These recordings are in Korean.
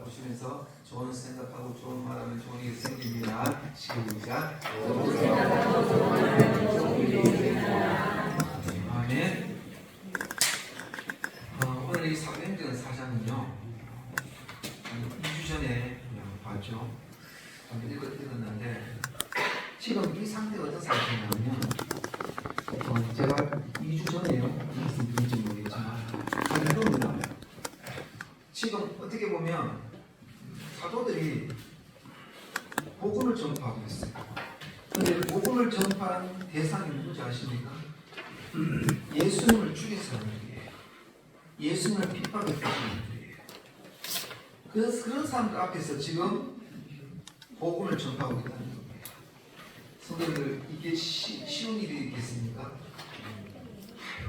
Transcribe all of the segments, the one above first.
바라보시면서 좋은 생각하고 좋은 말하면 좋은 일이 생깁니다. 시작. 아멘. 오늘 이 사도행전 4장은요 2주 전에 봤죠. 읽었는데 지금 이 상태가 어떤 상태냐면 제가 2주 전에요 말씀드린지 모르겠지만 이겁니다. 지금 어떻게 보면 사도들이 복음을 전파하고 있어요. 그런데 복음을 전파한 대상이 누군지 아십니까? 예수님을 죽인 사람들이에요. 예수님을 핍박했던 사람들이에요. 그런 사람들 앞에서 지금 복음을 전파하고 있다는 겁니다. 성도님들, 이게 쉬운 일이 있겠습니까?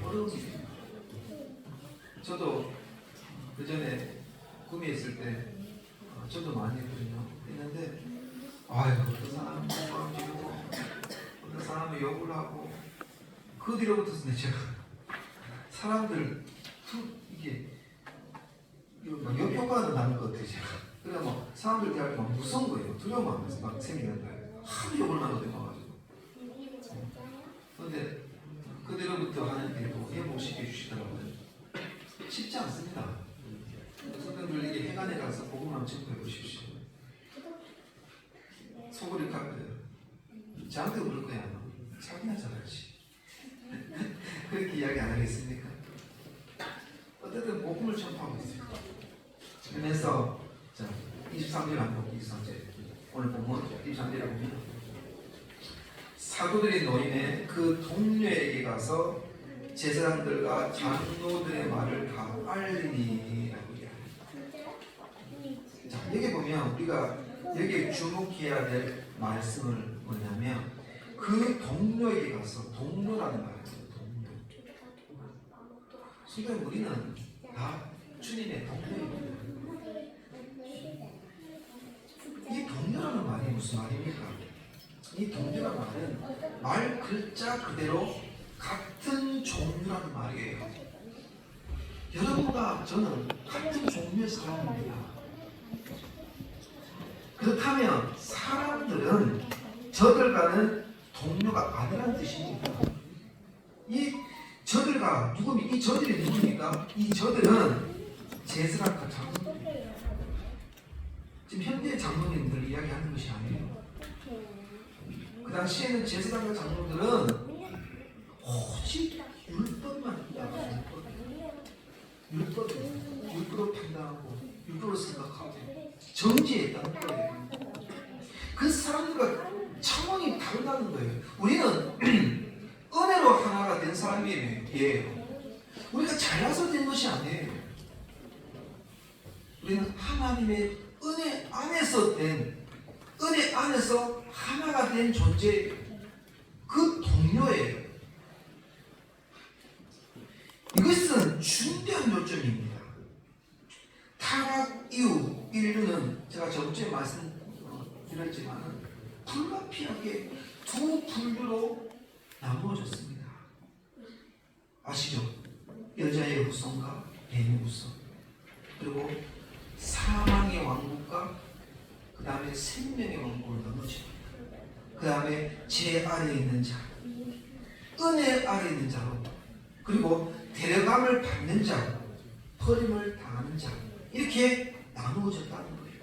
어려운 일입니다. 저도 그 전에 구매했을 때 저도 많이 했는데 어떤 사람은 지르고 어떤 사람은 욕을 하고 그 뒤로부터는 제가 사람들 이게 역효과가 나는 것 같아요. 제가 그래 사람들 대할 때 무서운 거예요. 두려움하면서 막 생기는 거예요. 하도 욕을 하거든요. 가지고 그런데 그 뒤로부터 하나님께서 회복시켜 주시더라고요. 쉽지 않습니다. 성도님들 해관에 가서 복음만 전파해 보십시오. 속으로 저한테 그럴 거야. 자기나 잘하지. 그렇게 이야기 안 하겠습니까? 어쨌든 복음을 전파하고 있습니다. 그래서 23절 한번 23절 오늘 본문 23절에 보면 사도들이 노인의 그 동료에게 가서 제사장들과 장로들의 말을 다 알리니 라고 이야기합니다. 자, 여기 보면 우리가 여기에 주목해야 될 말씀을 뭐냐면 그 동료에게 가서 동료라는 말이에요. 동료. 지금 우리는 다 주님의 동료입니다. 이 동료라는 말이 무슨 말입니까? 이 동료라는 말은 말 글자 그대로 같은 종류라는 말이에요. 여러분과 저는 같은 종류의 사람입니다. 그렇다면 사람들은 저들과는 동료가 아니라는 뜻입니다. 이 저들과 이 저들이 누굽니까? 이 저들은 제사장과 장로들이에요. 지금 현재 장로님들 이야기하는 것이 아니에요. 그 당시에는 제사장과 장로들은 오직 율법만 있다고 율법으로 판단하고 율법으로 생각하고 정지했다는 거예요. 그 사람들과 차원이 다르다는 거예요. 우리는 은혜로 하나가 된 사람이에요. 우리가 잘나서 된 것이 아니에요. 우리는 하나님의 은혜 안에서 하나가 된 존재예요. 그 동료예요. 이것은 중대한 요점입니다. 타락 이후 인류는 제가 저번주에 말씀드렸지만 불가피하게 두 분류로 나누어졌습니다. 아시죠? 여자의 후손과 뱀의 후손, 그리고 사망의 왕국과 그 다음에 생명의 왕국으로 나누어집니다. 그 다음에 제 아래에 있는 자, 은혜 아래에 있는 자로, 그리고 데려감을 받는 자, 버림을 당하는 자, 이렇게 나누어졌다는 거예요.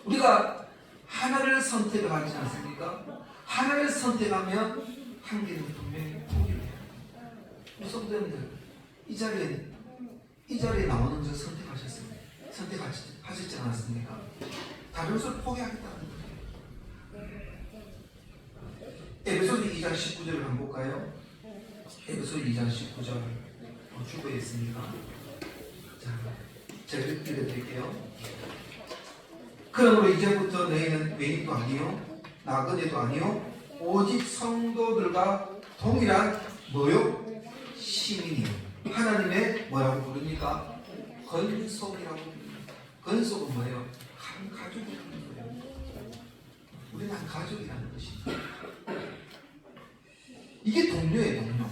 우리가 하나를 선택을 하지 않습니까? 하나를 선택하면 한 개는 분명히 포기를 해요. 성도님들, 이 자리에 나오는 자 선택하셨지 않았습니까? 다른 것을 포기하겠다는 거예요. 에베소서 2장 19절을 한번 볼까요? 에베소 2장 19절 주보에 있습니다. 자, 제가 읽어드릴게요. 그러므로 이제부터 너희는 외인도 아니요 나그네도 아니요 오직 성도들과 동일한 시민이요 하나님의 뭐라고 부릅니까? 건속이라고 부릅니다. 건속은 뭐예요? 한 가족이라는 거예요. 우리는 한 가족이라는 것입니다. 이게 동료예요. 동료.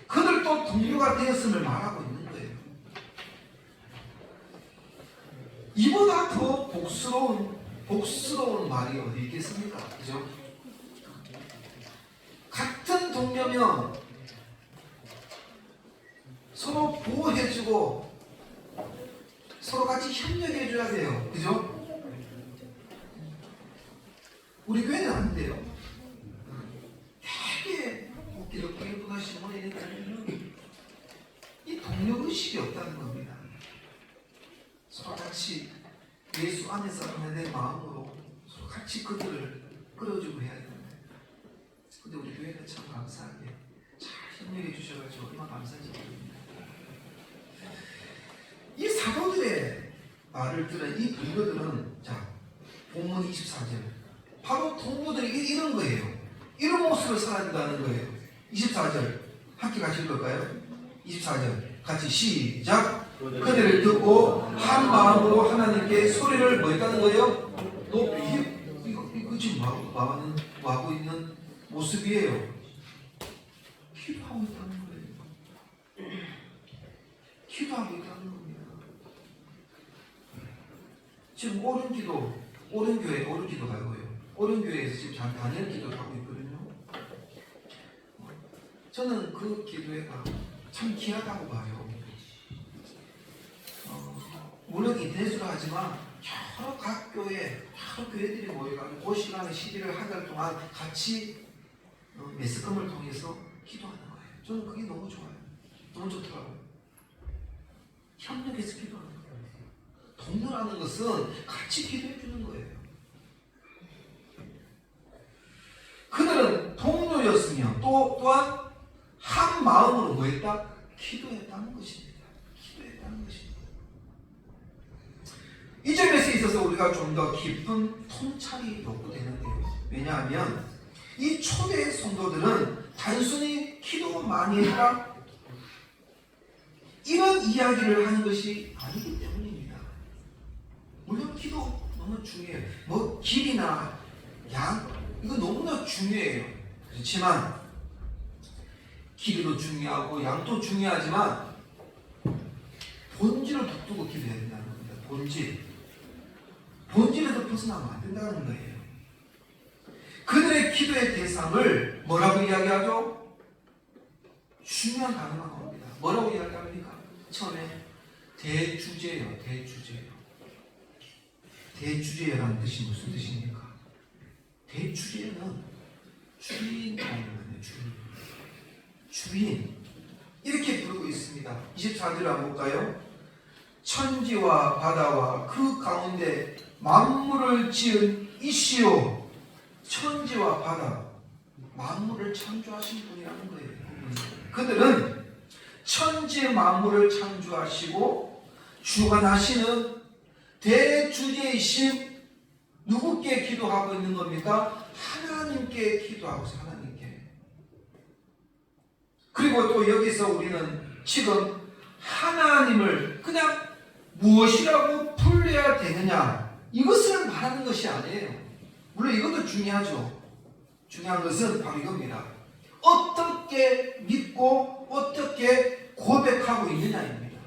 그들도 동료가 되었음을 말하고 있는 거예요. 이보다 더 복스러운 말이 어디 있겠습니까? 그죠? 같은 동료면 서로 보호해주고 서로 같이 협력해줘야 돼요. 그죠? 우리 교회는 안 돼요. 되게 기독교인 분과 신문에 있는 이 동료의식이 없다는 겁니다. 서로 같이 예수 안에서 하나님의 마음으로 서로 같이 그들을 끌어주고 해야 됩니다. 근데 우리 교회는 참 감사하게 잘 협력해 주셔가지고 얼마나 감사한지 모릅니다. 이 사도들의 말을 들은 이 동료들은 자 본문 24절 바로 동료들이 이런 거예요. 이런 모습을 살아야 된다는 거예요. 24절 함께 가실 걸까요? 24절 같이 시작. 그들을 듣고 한 마음으로 하나님께 소리를 뭐 했다는 거예요? 이거 지금 와고 있는 모습이에요. 기도하고 있다는 거예요. 기도하고 있다는 겁니다. 지금 옳은 기도 가고요. 옳은 교회에서 지금 단일 기도를 하고 있거든요. 저는 그 기도회가 참 귀하다고 봐요. 물론 인터넷으로 하지만 여러 각 교회, 여러 교회들이 모여가지고 그 시간에 11월 한 달 동안 같이 매스컴을 통해서 기도하는 거예요. 저는 그게 너무 좋아요. 너무 좋더라고요. 협력해서 기도하는 거예요. 동료라는 것은 같이 기도해 주는 거예요. 그들은 동료였으며 또한 한 마음으로 뭐 했다? 기도했다는 것입니다. 기도했다는 것입니다. 이 점에서 있어서 우리가 좀 더 깊은 통찰이 요구되는데요. 왜냐하면 이 초대 성도들은 단순히 기도만 했다 이런 이야기를 하는 것이 아니기 때문입니다. 물론 기도 너무 중요해요. 뭐 길이나 양 이거 너무나 중요해요. 그렇지만 길이도 중요하고 양도 중요하지만 본질을 붙들고 기도해야 된다는 겁니다. 본질에서 벗어나면 안 된다는 거예요. 그들의 기도의 대상을 뭐라고 이야기하죠? 중요한 단어가 나옵니다. 뭐라고 이야기합니까? 처음에 대주제요. 대주제라는 뜻이 무슨 뜻입니까? 대주제는 주인이라는 거예요. 주인 이렇게 부르고 있습니다. 24절 한번 볼까요? 천지와 바다와 그 가운데 만물을 지은 이시오. 천지와 바다 만물을 창조하신 분이라는 거예요. 그들은 천지 만물을 창조하시고 주관하시는 대주제이신 누구께 기도하고 있는 겁니까? 하나님께 기도하고 있어요. 하나님께. 그리고 또 여기서 우리는 지금 하나님을 그냥 무엇이라고 불러야 되느냐 이것을 말하는 것이 아니에요. 물론 이것도 중요하죠. 중요한 것은 바로 이겁니다. 어떻게 믿고 어떻게 고백하고 있느냐입니다.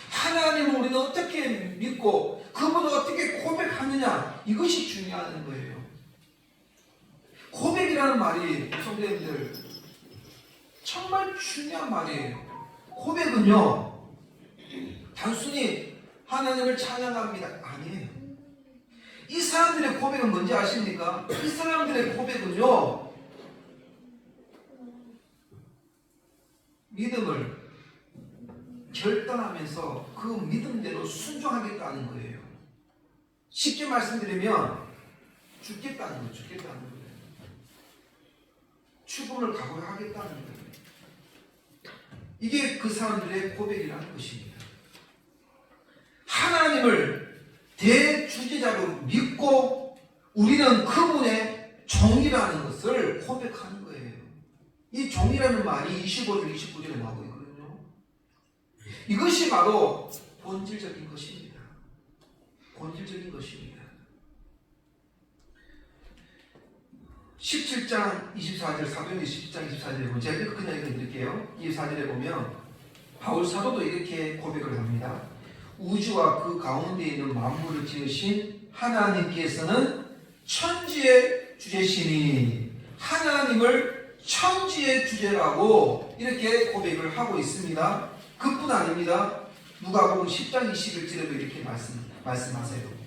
하나님을 우리는 어떻게 믿고 그분을 어떻게 고백하느냐 이것이 중요한 거예요. 고백이라는 말이 성도님들 정말 중요한 말이에요. 고백은요 단순히 하나님을 찬양합니다 아니에요. 이 사람들의 고백은 뭔지 아십니까? 이 사람들의 고백은요 믿음을 결단하면서 그 믿음대로 순종하겠다는 거예요. 쉽게 말씀드리면 죽겠다는 거예요. 죽음을 각오하겠다는 거예요. 이게 그 사람들의 고백이라는 것입니다. 하나님을 대주제자로 믿고 우리는 그분의 종이라는 것을 고백하는 거예요. 이 종이라는 말이 25절, 29절에 나오고 있거든요. 이것이 바로 본질적인 것입니다. 본질적인 것입니다. 17장 24절, 사도행전 17장 24절에 보면 제가 그냥 읽어드릴게요. 24절에 보면 바울 사도도 이렇게 고백을 합니다. 우주와 그 가운데 있는 만물을 지으신 하나님께서는 천지의 주제시니 하나님을 천지의 주제라고 이렇게 고백을 하고 있습니다. 그뿐 아닙니다. 누가복음 10장 21절에도 이렇게 말씀하세요.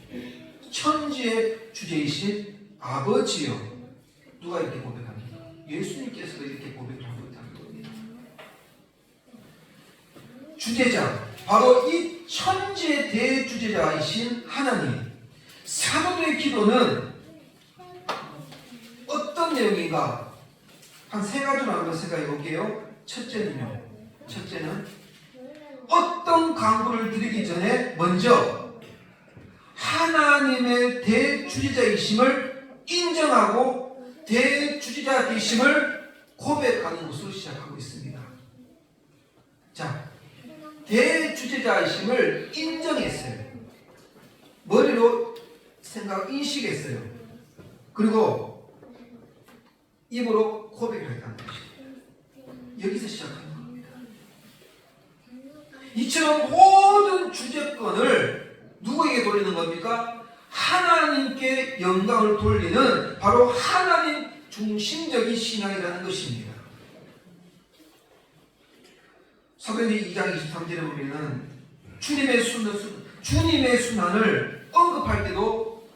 천지의 주제이신 아버지요. 누가 이렇게 고백합니까? 예수님께서도 이렇게 고백을 하고 있다는 겁니다. 주제자, 바로 이 천지의 대주제자이신 하나님. 사도들의 기도는 어떤 내용인가? 한 세 가지로 한번 생각해 볼게요. 첫째는 어떤 간구를 드리기 전에 먼저 하나님의 대주제자이심을 인정하고 대주제자 되심을 고백하는 것으로 시작하고 있습니다. 자, 대주제자이심을 인정했어요. 머리로 인식했어요. 그리고 입으로 고백을 했다는 것입니다. 여기서 시작하는 겁니다. 이처럼 모든 주제권을 누구에게 돌리는 겁니까? 하나님께 영광을 돌리는 바로 하나님 중심적인 신앙이라는 것입니다. 사도행전 2장 23절에 보면은 주님의 순환을 언급할 때도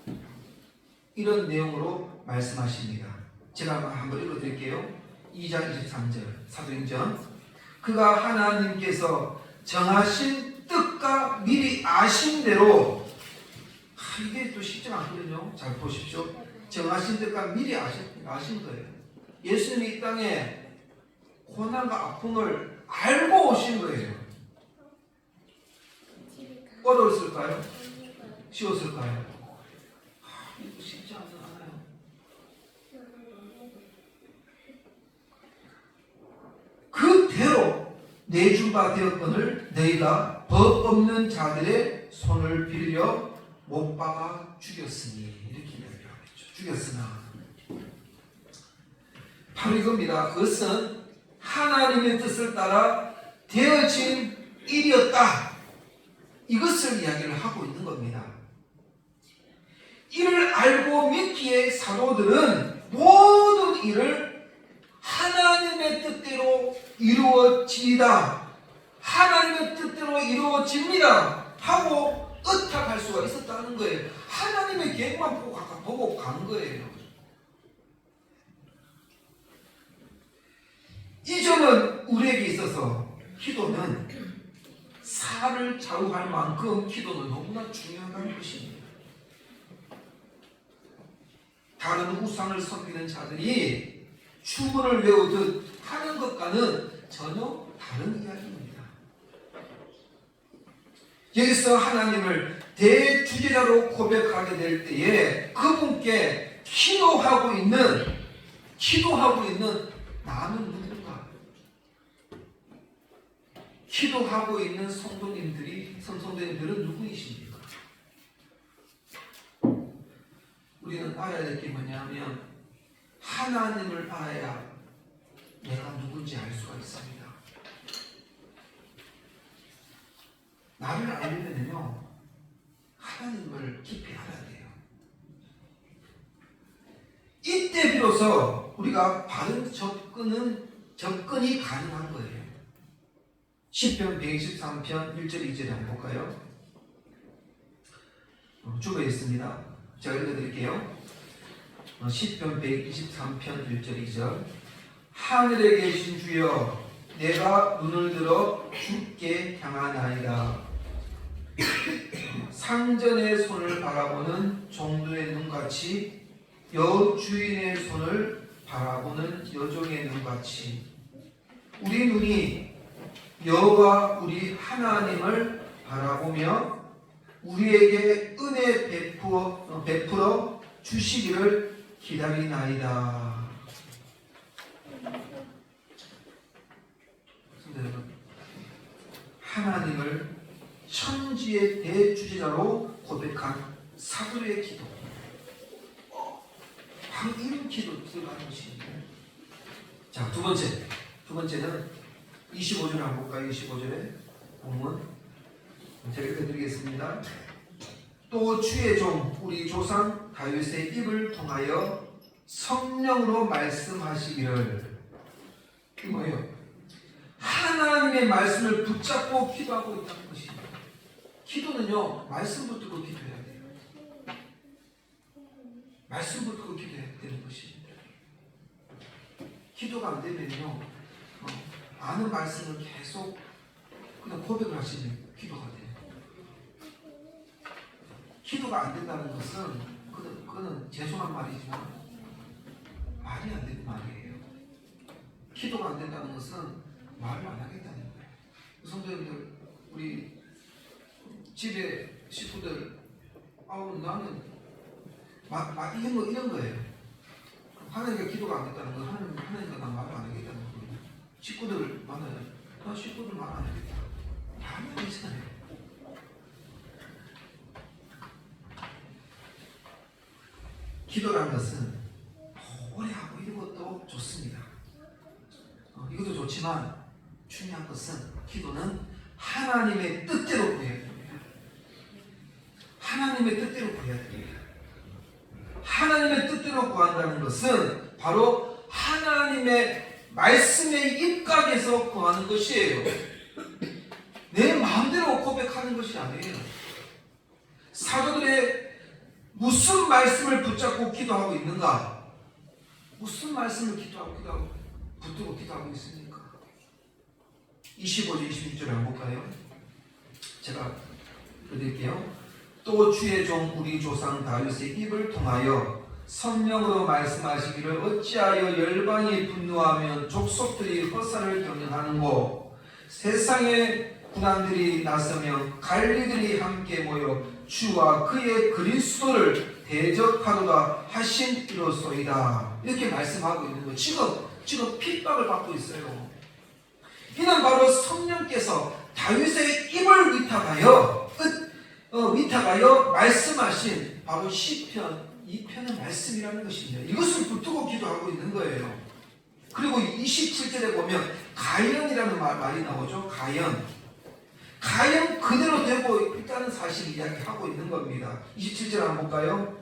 이런 내용으로 말씀하십니다. 제가 한번 읽어드릴게요. 2장 23절 사도행전. 그가 하나님께서 정하신 뜻과 미리 아신 대로, 이게 또 쉽지 않거든요. 잘 보십시오. 정하신 뜻과 미리 아신 거예요. 예수님이 이 땅에 고난과 아픔을 알고 오신 거예요. 어려웠을까요? 쉬웠을까요? 이거 쉽지 않아요. 그대로 내준 바 되었거늘 너희가 법 없는 자들의 손을 빌려 못 박아 죽였으니, 이렇게 이야기를 하겠죠. 죽였으나 바로 이겁니다. 그것은 하나님의 뜻을 따라 되어진 일이었다. 이것을 이야기를 하고 있는 겁니다. 이를 알고 믿기에 사도들은 모든 일을 하나님의 뜻대로 이루어지다, 하나님의 뜻대로 이루어집니다 하고 의탁할 수가 있었다는 거예요. 하나님의 계획만 보고 간 거예요. 이 점은 우리에게 있어서 기도는 살을 좌우할 만큼 기도는 너무나 중요하다는 것입니다. 다른 우상을 섬기는 자들이 주문을 외우듯 하는 것과는 전혀 다른 이야기입니다. 여기서 하나님을 대주제자로 고백하게 될 때에 그분께 기도하고 있는 나는 누군가? 기도하고 있는 성도님들은 누구이십니까? 우리는 알아야 될 게 뭐냐면 하나님을 알아야 내가 누군지 알 수가 있습니다. 나를 알려면요, 하나님을 깊이 알아야 돼요. 이때 비로소 우리가 바른 접근이 가능한 거예요. 시편 123편 1절 2절에 한번 볼까요? 주어에 있습니다. 제가 읽어드릴게요. 시편 123편 1절 2절. 하늘에 계신 주여, 내가 눈을 들어 주께 향하나이다. 상전의 손을 바라보는 종들의 눈같이, 여주인의 손을 바라보는 여종의 눈같이 우리 눈이 여호와 우리 하나님을 바라보며 우리에게 은혜 베풀어 주시기를 기다리나이다. 여러분, 하나님을 천지의 대주제자로 고백한 사도의 기도, 바로 이런 기도 들어가는 것입니다. 자, 두 번째는 25절을 한번 볼까요? 25절에 보면 제가 읽어드리겠습니다. 또 주의 종 우리 조상 다윗의 입을 통하여 성령으로 말씀하시기를. 이게 뭐예요? 하나님의 말씀을 붙잡고 기도하고 있다는 것입니다. 기도는요, 말씀 붙들고 기도해야 돼요. 말씀 붙들고 기도해야 되는 것입니다. 기도가 안 되면요, 아는 말씀을 계속 그냥 고백을 하시면 기도가 돼요. 기도가 안 된다는 것은 그거는 죄송한 말이지만 말이 안 되는 말이에요. 기도가 안 된다는 것은 말을 안 하겠다는 거예요. 성도님들, 우리 집에 식구들, 나는 이런 거예요. 하나님과 기도가 안 됐다는 건 하나님과 나 말을 안 하겠다는 거예요. 식구들 만나요. 나 식구들 말 안 하겠다. 말이 아니잖아요. 기도라는 것은 오래 하고 이런 것도 좋습니다. 이것도 좋지만 중요한 것은 기도는 하나님의 뜻대로 구해야 됩니다. 하나님의 뜻대로 구해야 됩니다. 하나님의 뜻대로 구한다는 것은 바로 하나님의 말씀의 입각에서 구하는 것이에요. 내 마음대로 고백하는 것이 아니에요. 사도들의 무슨 말씀을 붙잡고 기도하고 있는가? 무슨 말씀을 붙들고 기도하고 있습니까? 25절, 26절을 한번 볼까요? 제가 읽어드릴게요. 또 주의 종 우리 조상 다윗의 입을 통하여 성령으로 말씀하시기를 어찌하여 열방이 분노하면 족속들이 허사를 경영하는고 세상의 군왕들이 나서며 관리들이 함께 모여 주와 그의 그리스도를 대적하도다 하신 이로소이다. 이렇게 말씀하고 있는 거예요. 지금 핍박을 받고 있어요. 이는 바로 성령께서 다윗의 입을 위탁하여 말씀하신 바로 시편 2편의 말씀이라는 것입니다. 이것을 붙들고 기도하고 있는 거예요. 그리고 27절에 보면 가연이라는 말이 나오죠. 가연 그대로 되고 있다는 사실을 이야기하고 있는 겁니다. 27절 한번 볼까요?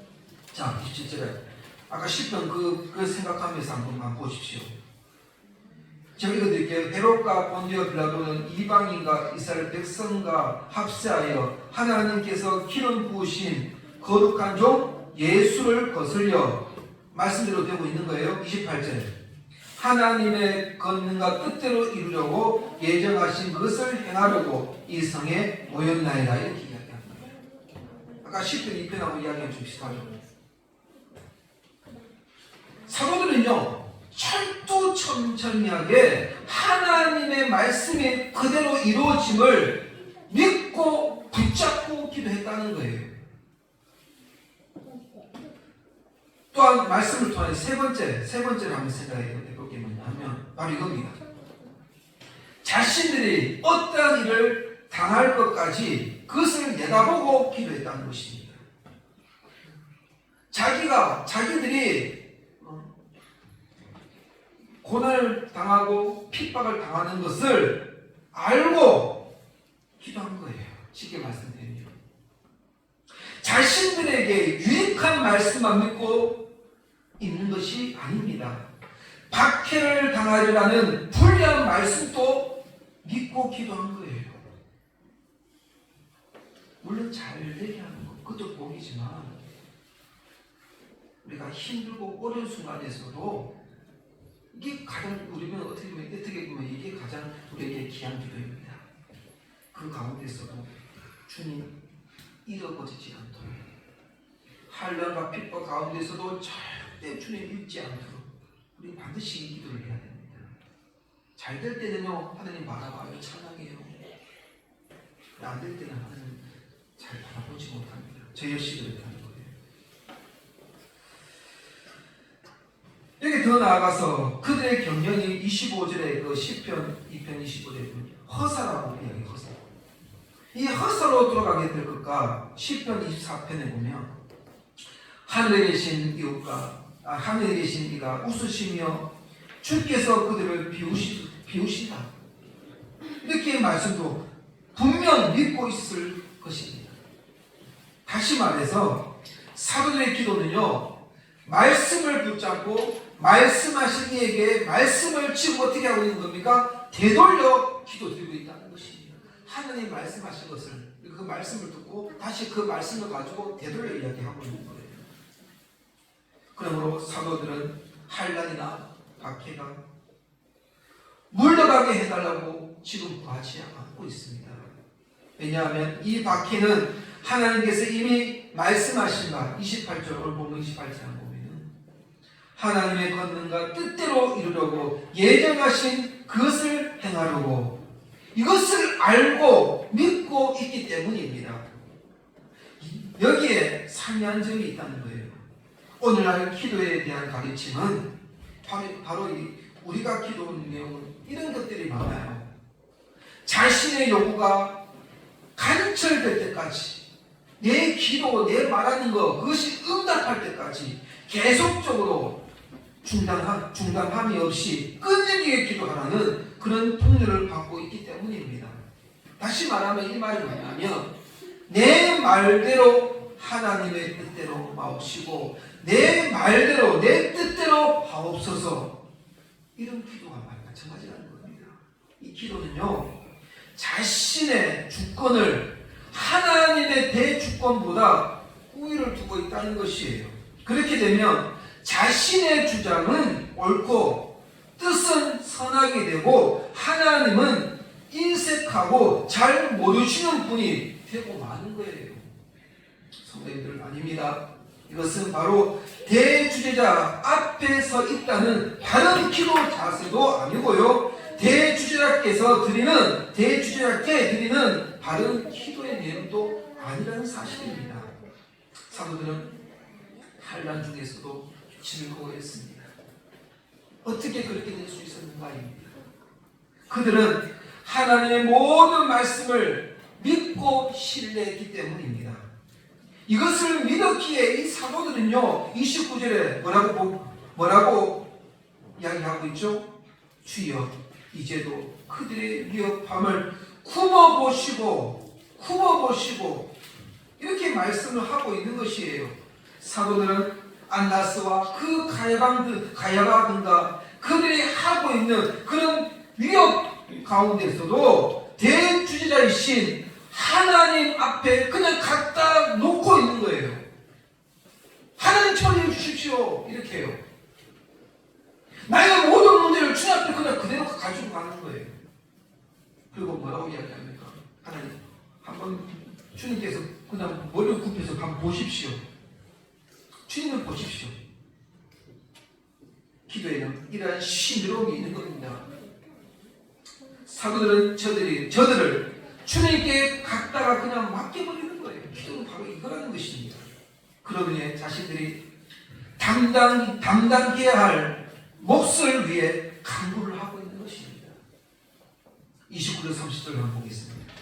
자, 27절에 아까 시편 그 생각하면서 한번 보십시오. 제가 읽어드릴게요. 헤롯과 본디오 빌라도는 이방인과 이스라엘 백성과 합세하여 하나님께서 기름 부으신 거룩한 종 예수를 거슬려 말씀대로 되고 있는 거예요. 28절 하나님의 권능과 뜻대로 이루려고 예정하신 것을 행하려고 이 성에 모였나이다. 이렇게 이야기합니다. 아까 시편 2편하고 이야기가 좀 비슷하죠. 사도들은요 철두철미하게 하나님의 말씀이 그대로 이루어짐을 믿고 붙잡고 기도했다는 거예요. 또한 말씀을 통해 세 번째를 한번 생각해 볼 게 뭐냐면 바로 이겁니다. 자신들이 어떠한 일을 당할 것까지 그것을 내다보고 기도했다는 것입니다. 자기들이 고난을 당하고 핍박을 당하는 것을 알고 기도한 거예요. 쉽게 말씀드리면 자신들에게 유익한 말씀만 믿고 있는 것이 아닙니다. 박해를 당하리라는 불리한 말씀도 믿고 기도한 거예요. 물론 잘 되게 하는 것, 그것도 복이지만 우리가 힘들고 어려운 순간에서도 이게 가장 우리는 어떻게 보면 이게 가장 우리에게 귀한 기도입니다. 그 가운데서도 주님 잃어버리지 않도록 환난과 핍박 가운데서도 절대 주님 잊지 않도록 우리 반드시 이 기도를 해야 됩니다. 잘 될 때는요 하나님 바라봐요. 찬양해요. 안 될 때는 하나님 잘 바라보지 못합니다. 저 역시 그렇다는 거예요. 여기 더 나아가서 그들의 경영이 25절에 그 시편 2편 25절에 허사라고 이야기해요. 허사. 이 허사로 돌아가게 될 것과 시편 24편에 보면 하늘에 계신 이가 웃으시며 주께서 그들을 비우시다. 이렇게 말씀도 분명 믿고 있을 것입니다. 다시 말해서 사도들의 기도는요, 말씀을 붙잡고 말씀하신 이에게 말씀을 지금 어떻게 하고 있는 겁니까? 되돌려 기도드리고 있다는 것입니다. 하나님 말씀하신 것을, 그 말씀을 듣고 다시 그 말씀을 가지고 되돌려 이야기하고 있는 거예요. 그러므로 사도들은 한란이나 박해가 물러가게 해달라고 지금 구하지 않고 있습니다. 왜냐하면 이 박해는 하나님께서 이미 말씀하신 바 28절, 오늘 본문 28절 보면 하나님의 권능과 뜻대로 이루려고 예정하신 그것을 행하려고 이것을 알고 믿고 있기 때문입니다. 여기에 상이한 점이 있다는 거예요. 오늘날 기도에 대한 가르침은 바로 우리가 기도하는 내용은 이런 것들이 많아요. 자신의 요구가 간철될 때까지 내 기도, 내 말하는 것, 그것이 응답할 때까지 계속적으로 중단함이 없이 끊이게 기도하라는 그런 통로를 받고 있기 때문입니다. 다시 말하면 이 말이 뭐냐면 내 말대로 하나님의 뜻대로 마옵시고 내 말대로 내 뜻대로 하옵소서, 이런 기도가 마찬가지라는 겁니다. 이 기도는요, 자신의 주권을 하나님의 대주권보다 우위를 두고 있다는 것이에요. 그렇게 되면 자신의 주장은 옳고 뜻은 선하게 되고 하나님은 인색하고 잘 모르시는 분이 되고 마는 거예요. 성도님들, 아닙니다. 이것은 바로 대주제자 앞에 서 있다는 바른 기도 자세도 아니고요, 대주제자께 드리는 바른 기도의 내용도 아니라는 사실입니다. 사도들은 환난 중에서도 즐거워했습니다. 어떻게 그렇게 될 수 있었는가입니다. 그들은 하나님의 모든 말씀을 믿고 신뢰했기 때문입니다. 이것을 믿었기에 이 사도들은요, 29절에 뭐라고 이야기하고 있죠? 주여 이제도 그들의 위협함을 굽어보시고 이렇게 말씀을 하고 있는 것이에요. 사도들은 안나스와 그 가야바 등과 그들이 하고 있는 그런 위협 가운데서도 대주제자이신 하나님 앞에 그냥 갖다 놓고 있는 거예요. 하나님 처리해 주십시오, 이렇게 해요. 나의 모든 문제를 주님 앞에 그냥 그대로 가지고 가는 거예요. 그리고 뭐라고 이야기합니까? 하나님, 한번 주님께서 그냥 머리를 굽혀서 한번 보십시오. 주님을 보십시오. 기도에는 이러한 신비로움이 있는 겁니다. 사도들은 저들을 주님께 갖다가 그냥 맡겨버리는 거예요. 기도는 바로 이거라는 것입니다. 그러면 자신들이 담당해야 할 몫을 위해 간구를 하고 있는 것입니다. 29절 30절 한번 보겠습니다.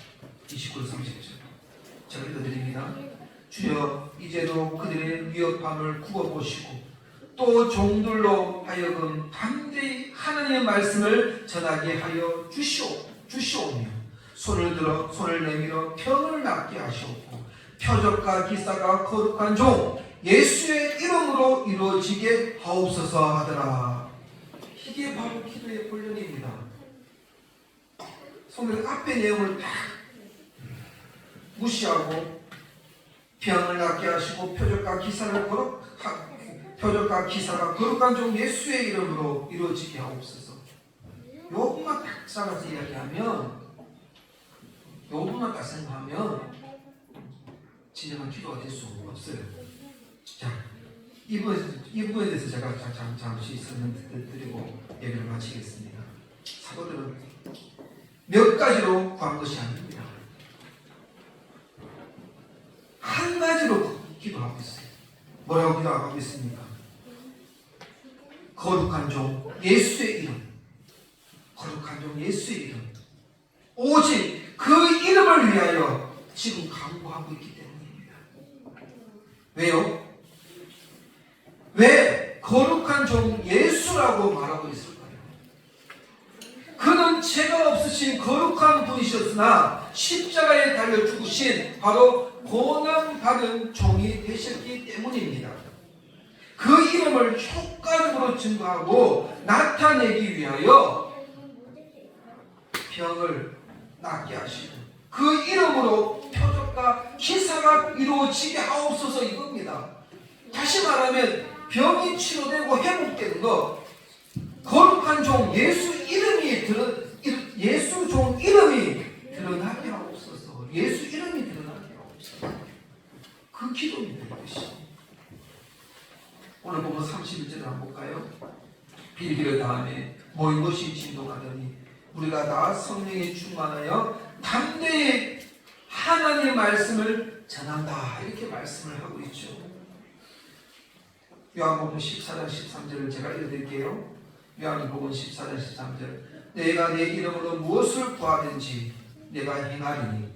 29절 30절 제가 읽어드립니다. 주여 이제도 그들의 위협함을 굽어보시고 또 종들로 하여금 담대히 하나님의 말씀을 전하게 하여 주시오며 손을 내밀어 편을 낫게 하시옵고 표적과 기사가 거룩한 종 예수의 이름으로 이루어지게 하옵소서 하더라. 이게 바로 기도의 본론입니다. 성경 앞의 내용을 다 무시하고 병을 낫게 하시고 표적과 기사가 거룩한 종 예수의 이름으로 이루어지게 하옵소서. 요것만 딱 잡아서 이야기하면, 요것만 딱 생각하면 진정한 기도가 될 수 없어요. 자, 이 부분에 대해서 제가 잠시 설명 드리고 얘기를 마치겠습니다. 사도들은 몇 가지로 구한 것이 아닙니다. 한 가지로 기도하고 있어요. 뭐라고 기도하고 있습니까? 거룩한 종 예수의 이름, 거룩한 종 예수의 이름, 오직 그 이름을 위하여 지금 간구하고 있기 때문입니다. 왜요? 왜 거룩한 종 예수라고 말하고 있을까요? 그는 죄가 없으신 거룩한 분이셨으나 십자가에 달려 죽으신 바로 고난받은 종이 되셨기 때문입니다. 그 이름을 효과적으로 증거하고 나타내기 위하여 병을 낫게 하시고 그 이름으로 표적과 기사가 이루어지게 하옵소서 이겁니다. 다시 말하면 병이 치료되고 회복되는 것, 거룩한 종 예수 종 이름이 드러나게 하옵소서. 예수 이름이 드러나게 하옵소서. 그 기도입니다. 이것이. 오늘 보면 31절을 한번 볼까요? 빌기를 다음에 모인 것이 진동하더니 우리가 다 성령에 충만하여 담대히 하나님의 말씀을 전한다. 이렇게 말씀을 하고 있죠. 요한복음 14장 13절을 제가 읽어드릴게요. 요한복음 14장 13절 내가 내 이름으로 무엇을 구하든지 내가 행하리니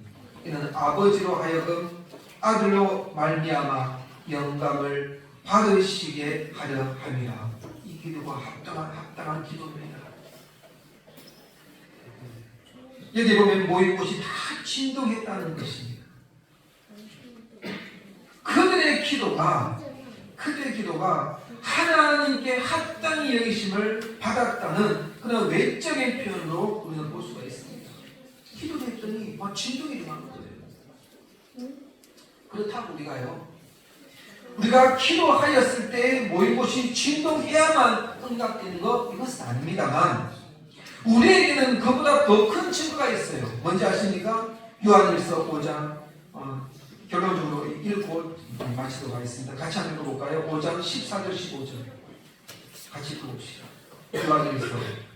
이는 아버지로 하여금 아들로 말미암아 영감을 받으시게 하려 함이라. 이 기도가 합당한 기도입니다. 여기 보면 모인 곳이 다 진동했다는 것입니다. 그들의 기도가 하나님께 합당히 여기심을 받았다는 그런 외적인 표현으로 우리는 볼 수가 있습니다. 기도를 했더니 막 진동이 일어나는 거예요. 그렇다고 우리가 기도하였을 때 모인 곳이 진동해야만 응답되는 것, 이것은 아닙니다만 우리에게는 그보다 더 큰 증거가 있어요. 뭔지 아십니까? 요한일서 5장 결론적으로 읽고 마치도록 하겠습니다. 같이 한번 읽어볼까요? 5장 14절 15절 같이 읽어봅시다. 요한일서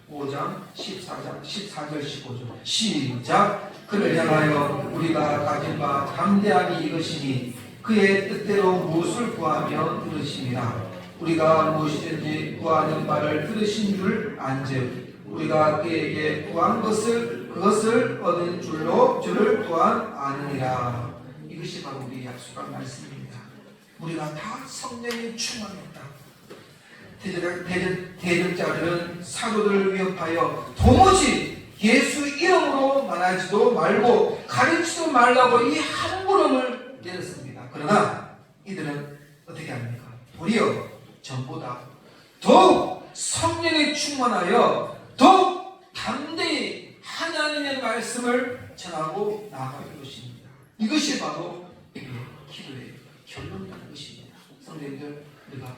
5장 14절 15절 시작. 그를 향하여 우리가 가진 바 담대함이 이것이니 그의 뜻대로 무엇을 구하면 들으심이라. 우리가 무엇이든지 구하는 바를 들으신 줄 안즉 우리가 그에게 구한 그것을 얻은 줄로 주를 또한 아느니라. 이것이 바로 우리 약속한 말씀입니다. 우리가 다 성령이 충만했다. 대적자들은 사도들을 위협하여 도무지 예수 이름으로 말하지도 말고 가르치도 말라고 이 한 물음을 내렸습니다. 그러나 이들은 어떻게 합니까? 도리어 전보다 더욱 성령에 충만하여 더욱 담대히 하나님의 말씀을 전하고 나아가는 것입니다. 이것이 바로 기도의 결론이라는 것입니다. 성도님들, 우리가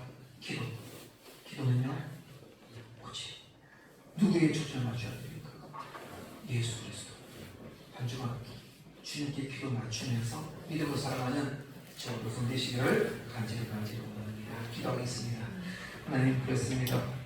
기도는요 오직 누구에게 초점을 맞춰야 됩니까? 예수 그리스도. 한 주간 주님께 기도 맞추면서 믿음으로 살아가는 저 여러분 되시기를 간절히 원합니다. 기도하겠습니다. 하나님, 그렇습니다.